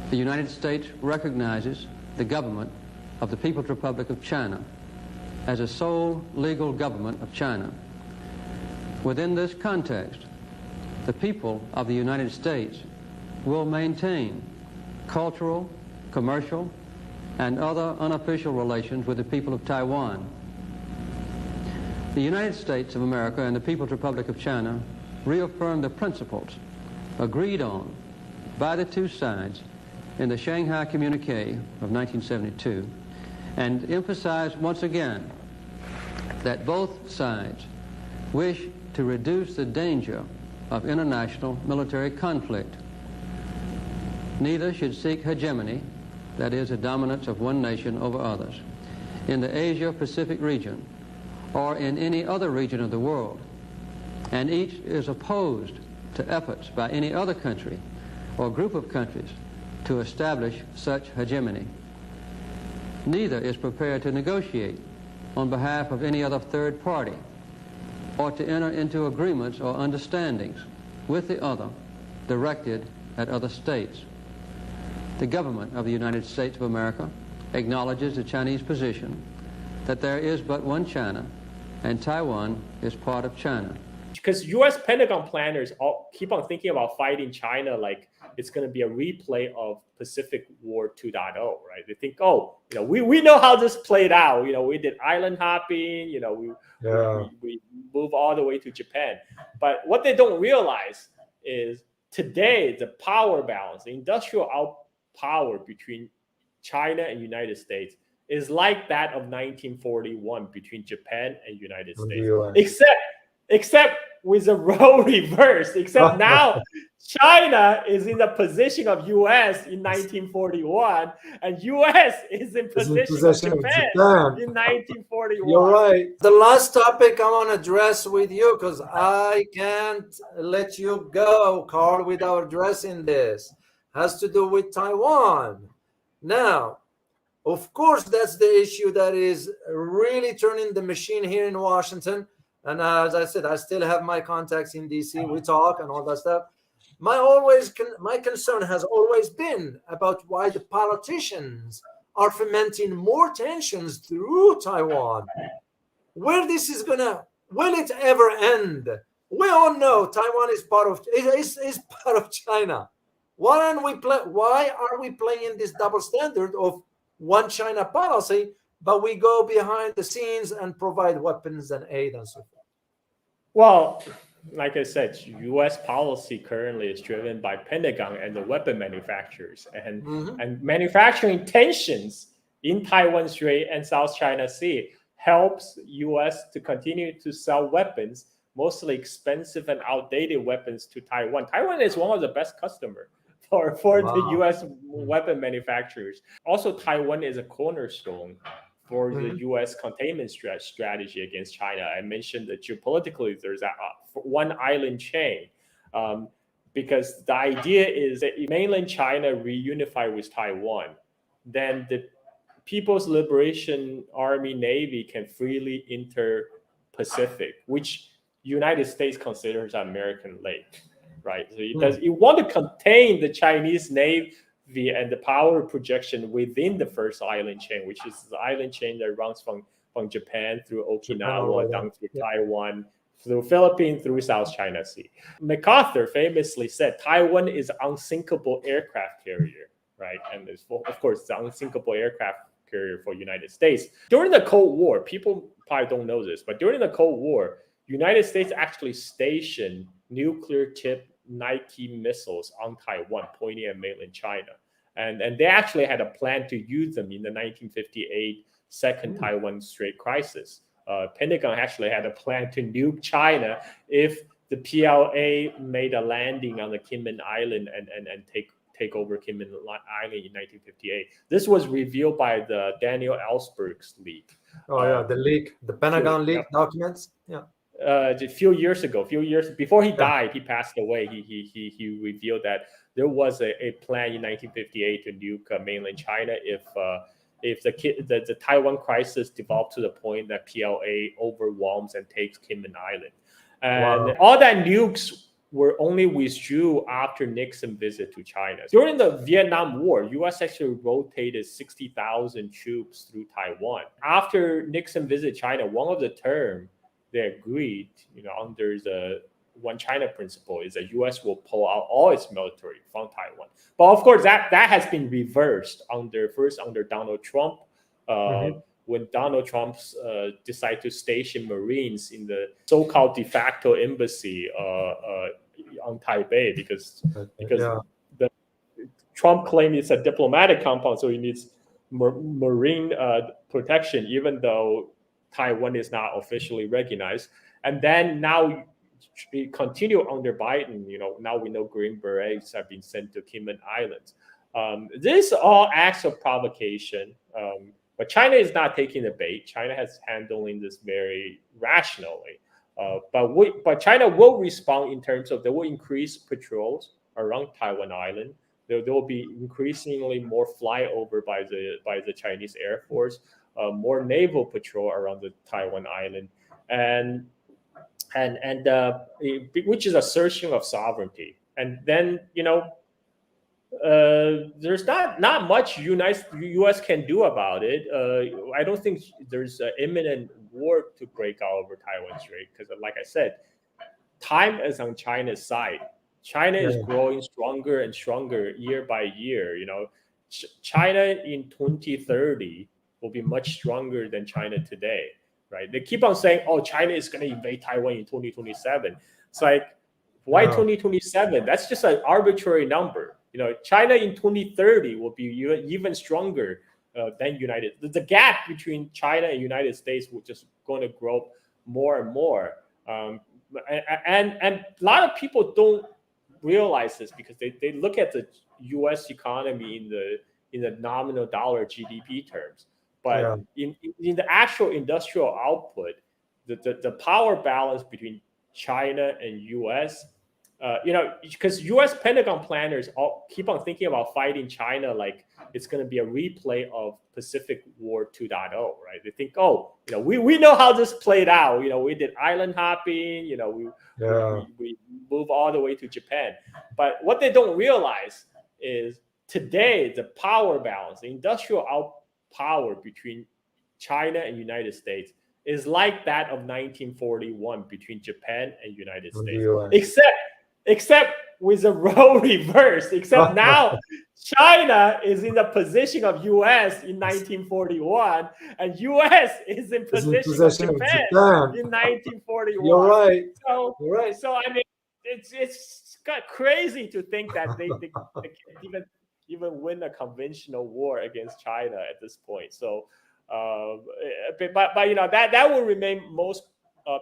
The United States recognizes the government of the People's Republic of China as a sole legal government of China. Within this context, the people of the United States will maintain cultural, commercial, and other unofficial relations with the people of Taiwan. The United States of America and the People's Republic of China reaffirm the principles agreed on by the two sides in the Shanghai Communique of 1972 and emphasize once again that both sides wish to reduce the danger of international military conflict. Neither should seek hegemony, that is, the dominance of one nation over others, in the Asia-Pacific region or in any other region of the world, and each is opposed to efforts by any other country or group of countries to establish such hegemony. Neither is prepared to negotiate on behalf of any other third party or to enter into agreements or understandings with the other directed at other states. The government of the United States of America acknowledges the Chinese position that there is but one China and Taiwan is part of China. Because U.S. Pentagon planners all keep on thinking about fighting China like it's going to be a replay of Pacific War 2.0, right? They think, we know how this played out. We did island hopping. We move all the way to Japan. But what they don't realize is today the power balance, the industrial power between China and United States is like that of 1941 between Japan and United States, except with a role reverse, except now China is in the position of U.S. in 1941 and U.S. is in position of Japan in 1941. You're right. The last topic I want to address with you, because I can't let you go, Carl, without addressing this, has to do with Taiwan. Now, of course, that's the issue that is really turning the machine here in Washington. And as I said, I still have my contacts in D.C. We talk and all that stuff. My concern has always been about why the politicians are fomenting more tensions through Taiwan. Where this is will it ever end? We all know Taiwan is part of China. Why are we playing this double standard of one China policy, but we go behind the scenes and provide weapons and aid and so forth? Well, like I said, U.S. policy currently is driven by Pentagon and the weapon manufacturers, and manufacturing tensions in Taiwan Strait and South China Sea helps U.S. to continue to sell weapons, mostly expensive and outdated weapons, to Taiwan. Taiwan is one of the best customers for the U.S. weapon manufacturers. Also, Taiwan is a cornerstone for the U.S. containment strategy against China. I mentioned that geopolitically, there's a one island chain, because the idea is that if mainland China reunify with Taiwan, then the People's Liberation Army Navy can freely enter Pacific, which United States considers American lake, right? So you want to contain the Chinese Navy and the power projection within the first island chain, which is the island chain that runs from Japan through Okinawa down through Taiwan, through Philippines, through South China Sea. MacArthur famously said Taiwan is unsinkable aircraft carrier, right? And it's, of course, the unsinkable aircraft carrier for United States. During the Cold War, people probably don't know this, but during the Cold War, United States actually stationed nuclear-tipped Nike missiles on Taiwan, pointing at mainland China. And they actually had a plan to use them in the 1958 second Taiwan Strait crisis. Pentagon actually had a plan to nuke China if the PLA made a landing on the Kinmen Island and take over Kinmen Island in 1958. This was revealed by the Daniel Ellsberg's leak. The leak, the Pentagon leak documents. Yeah. A few years before he died, he passed away. He revealed that there was a plan in 1958 to nuke mainland China if the Taiwan crisis developed to the point that PLA overwhelms and takes Kinmen Island, and all that nukes were only withdrew after Nixon visit to China. During the Vietnam War, U.S. actually rotated 60,000 troops through Taiwan. After Nixon visit China, one of the terms they agreed, under the One China principle, is that U.S. will pull out all its military from Taiwan. But of course, that has been reversed under Donald Trump. When Donald Trump decided to station Marines in the so-called de facto embassy on Taipei, because the Trump claimed it's a diplomatic compound, so he needs Marine protection, even though Taiwan is not officially recognized. And then now we continue under Biden. Now we know Green Berets have been sent to Kinmen Islands. This all acts of provocation. But China is not taking the bait. China has handling this very rationally. But China will respond in terms of they will increase patrols around Taiwan Island. There will be increasingly more flyover by the Chinese Air Force, more naval patrol around the Taiwan Island, and which is assertion of sovereignty. And then there's not much U.S. can do about it. I don't think there's an imminent war to break out over Taiwan Strait, because, like I said, time is on China's side. China is growing stronger and stronger year by year. China in 2030 will be much stronger than China today, right? They keep on saying, "Oh, China is going to invade Taiwan in 2027." It's like, why 2027? That's just an arbitrary number. China in 2030 will be even stronger than United. The gap between China and United States will just going to grow more and more. And a lot of people don't realize this, because they look at the U.S. economy in the nominal dollar GDP terms, but in the actual industrial output, the power balance between China and U.S. Because U.S. Pentagon planners all keep on thinking about fighting China like it's going to be a replay of Pacific War 2.0, right? They think, we know how this played out. We did island hopping. We move all the way to Japan. But what they don't realize is today the power balance, the industrial power between China and United States is like that of 1941 between Japan and United States, except with the role reversed. Except now China is in the position of U.S. in 1941, and U.S. is in position of Japan in 1941. You're right. So I mean, it's got crazy to think that they can't even win a conventional war against China at this point. So, but that will remain most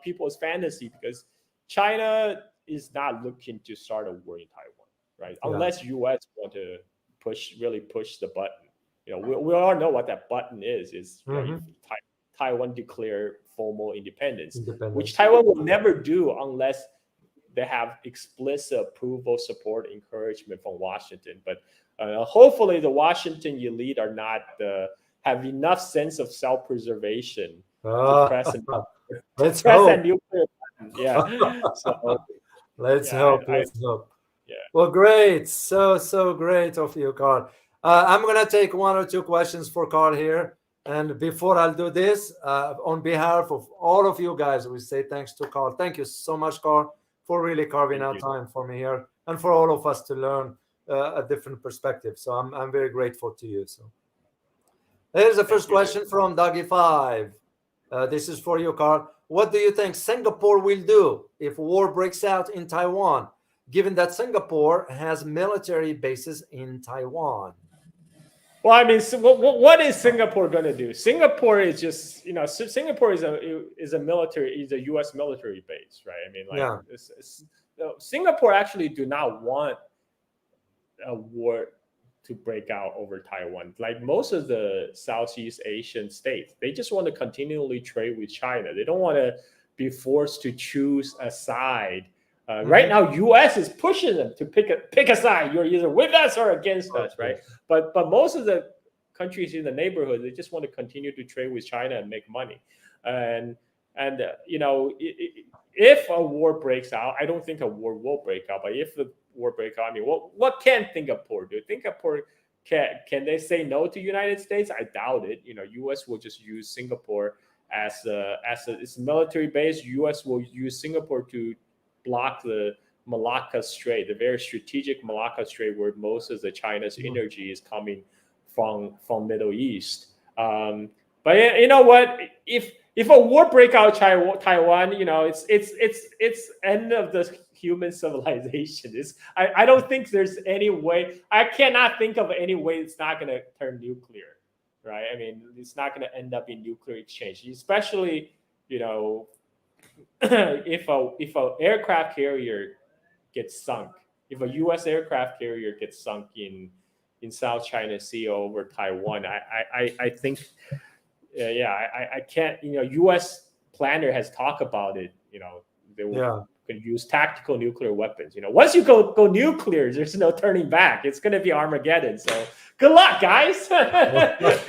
people's fantasy, because China is not looking to start a war in Taiwan, right? Unless U.S. want to really push the button. We all know what that button is Taiwan declare formal independence, which Taiwan will never do unless they have explicit approval, support, encouragement from Washington. But hopefully the Washington elite are not have enough sense of self-preservation to press a nuclear button. Yeah. So, Let's hope. Yeah. Well, great. So great of you, Carl. I'm going to take one or two questions for Carl here. And before I'll do this, on behalf of all of you guys, we say thanks to Carl. Thank you so much, Carl, for really carving out time for me here and for all of us to learn a different perspective. So I'm very grateful to you. So here's the first question from Dougie5. This is for you, Carl. What do you think Singapore will do if war breaks out in Taiwan, given that Singapore has military bases in Taiwan? Well, I mean, so what is Singapore going to do? Singapore is just, Singapore is a U.S. military base, right? I mean, Singapore actually do not want a war to break out over Taiwan. Like most of the Southeast Asian states, they just want to continually trade with China. They don't want to be forced to choose a side. Right now, U.S. is pushing them to pick a side. You're either with us or against us, right? But most of the countries in the neighborhood, they just want to continue to trade with China and make money. And if a war breaks out, I don't think a war will break out, but if the war breaks out, I mean, what can Singapore do? Singapore can they say no to United States? I doubt it. U.S. will just use Singapore as its military base. U.S. will use Singapore to block the Malacca Strait, the very strategic Malacca Strait, where most of the China's energy is coming from Middle East. But you know what? If a war break out Taiwan, it's end of the human civilization. I don't think there's any way. I cannot think of any way it's not going to turn nuclear, right? I mean, it's not going to end up in nuclear exchange, especially if a aircraft carrier gets sunk, if a U.S. aircraft carrier gets sunk in South China Sea over Taiwan, I think. I can't. U.S. planner has talked about it. They will can use tactical nuclear weapons. Once you go nuclear, there's no turning back. It's going to be Armageddon. So good luck, guys. If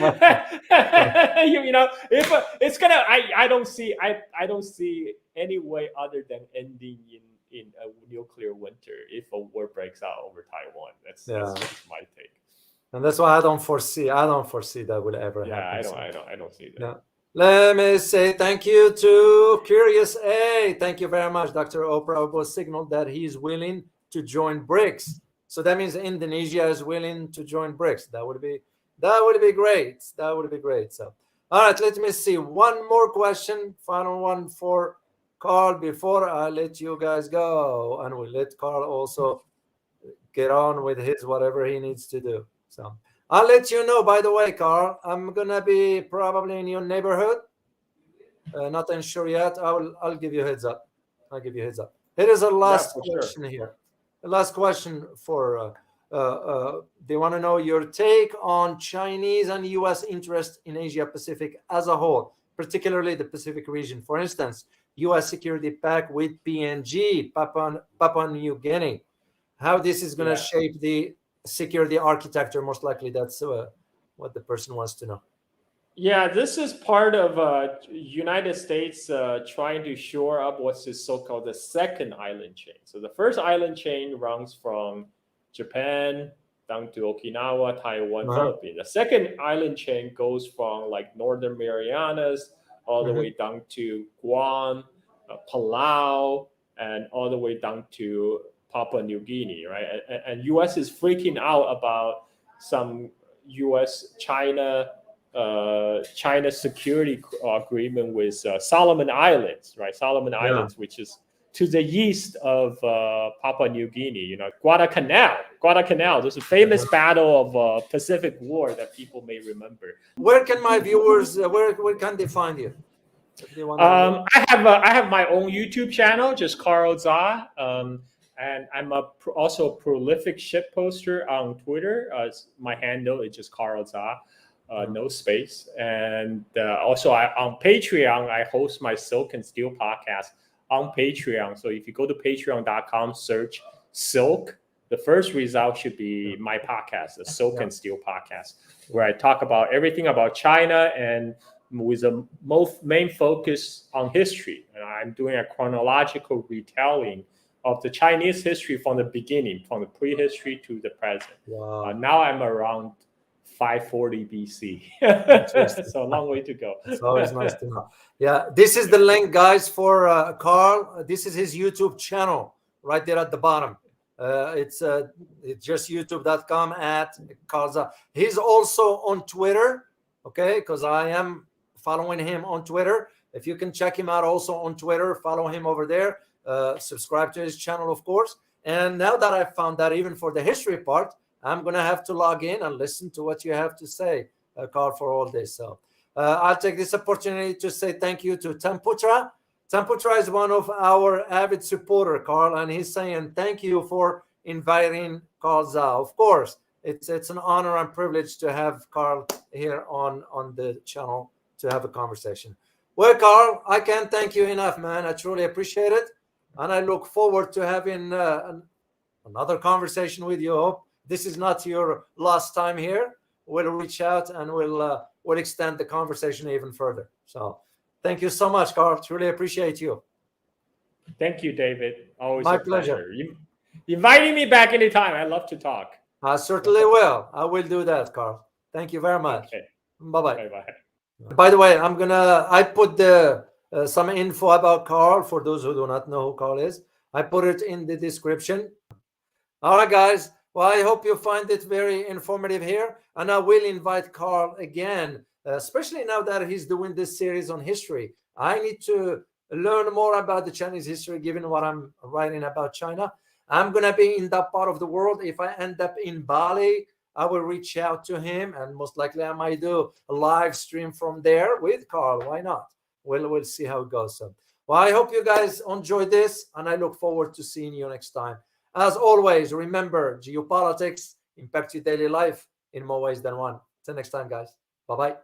it's gonna, I don't see any way other than ending in a nuclear winter if a war breaks out over Taiwan. That's just my take. And that's why I don't foresee that will ever happen. I don't see that. Yeah. Let me say thank you to Curious A. Thank you very much. Dr. Oprah will signal that he's willing to join BRICS. So that means Indonesia is willing to join BRICS. That would be great. That would be great. So, all right, let me see. One more question, final one for Carl before I let you guys go. And we'll let Carl also get on with his whatever he needs to do. So I'll let you know, by the way, Carl, I'm going to be probably in your neighborhood. Not unsure yet. I'll give you a heads up. Here is a last question here. The last question for, they want to know your take on Chinese and U.S. interest in Asia Pacific as a whole, particularly the Pacific region. For instance, U.S. security pact with PNG, Papua New Guinea. How this is going to shape the security architecture, most likely that's what the person wants to know. Yeah, this is part of United States trying to shore up what's this so-called the second island chain. So the first island chain runs from Japan down to Okinawa, Taiwan, Philippines. The second island chain goes from like Northern Marianas all the way down to Guam, Palau, and all the way down to Papua New Guinea, right? And U.S. is freaking out about some U.S.-China security agreement with Solomon Islands, right? Solomon Islands, which is to the east of Papua New Guinea. Guadalcanal. There's a famous battle of Pacific War that people may remember. Where can my viewers? Where can they find you? I have my own YouTube channel, just Carl Za. And I'm also a prolific ship poster on Twitter. My handle is just Carl Za, no space. And also on Patreon, I host my Silk and Steel podcast on Patreon. So if you go to patreon.com, search Silk, the first result should be my podcast, the Silk and Steel podcast, where I talk about everything about China and with a main focus on history. And I'm doing a chronological retelling of the Chinese history from the beginning, from the prehistory to the present. Wow. Now I'm around 540 BC. So a long way to go. It's always nice to know. Yeah, this is the link, guys, for Carl. This is his YouTube channel right there at the bottom. It's just youtube.com at Carl. He's also on Twitter, okay, because I am following him on Twitter. If you can check him out also on Twitter, follow him over there. Subscribe to his channel, of course. And now that I found that even for the history part, I'm going to have to log in and listen to what you have to say, Carl, for all this. So I'll take this opportunity to say thank you to Tamputra. Tamputra is one of our avid supporter, Carl, and he's saying thank you for inviting Carl Za. Of course, it's an honor and privilege to have Carl here on the channel to have a conversation. Well, Carl, I can't thank you enough, man. I truly appreciate it. And I look forward to having another conversation with you. Hope this is not your last time here. We'll reach out and we'll extend the conversation even further. So thank you so much, Carl. Truly appreciate you. Thank you, David. Always My a pleasure. pleasure. You inviting me back anytime. I love to talk. I certainly will. I will do that, Carl. Thank you very much. Okay. Bye-bye. Bye-bye. By the way, I put the some info about Carl for those who do not know who Carl is. I put it in the description. All right, guys. Well, I hope you find it very informative here. And I will invite Carl again, especially now that he's doing this series on history. I need to learn more about the Chinese history, given what I'm writing about China. I'm going to be in that part of the world. If I end up in Bali, I will reach out to him, and most likely I might do a live stream from there with Carl. Why not? We'll see how it goes. So, well, I hope you guys enjoyed this, and I look forward to seeing you next time. As always, remember, geopolitics impact your daily life in more ways than one. Till next time, guys. Bye-bye.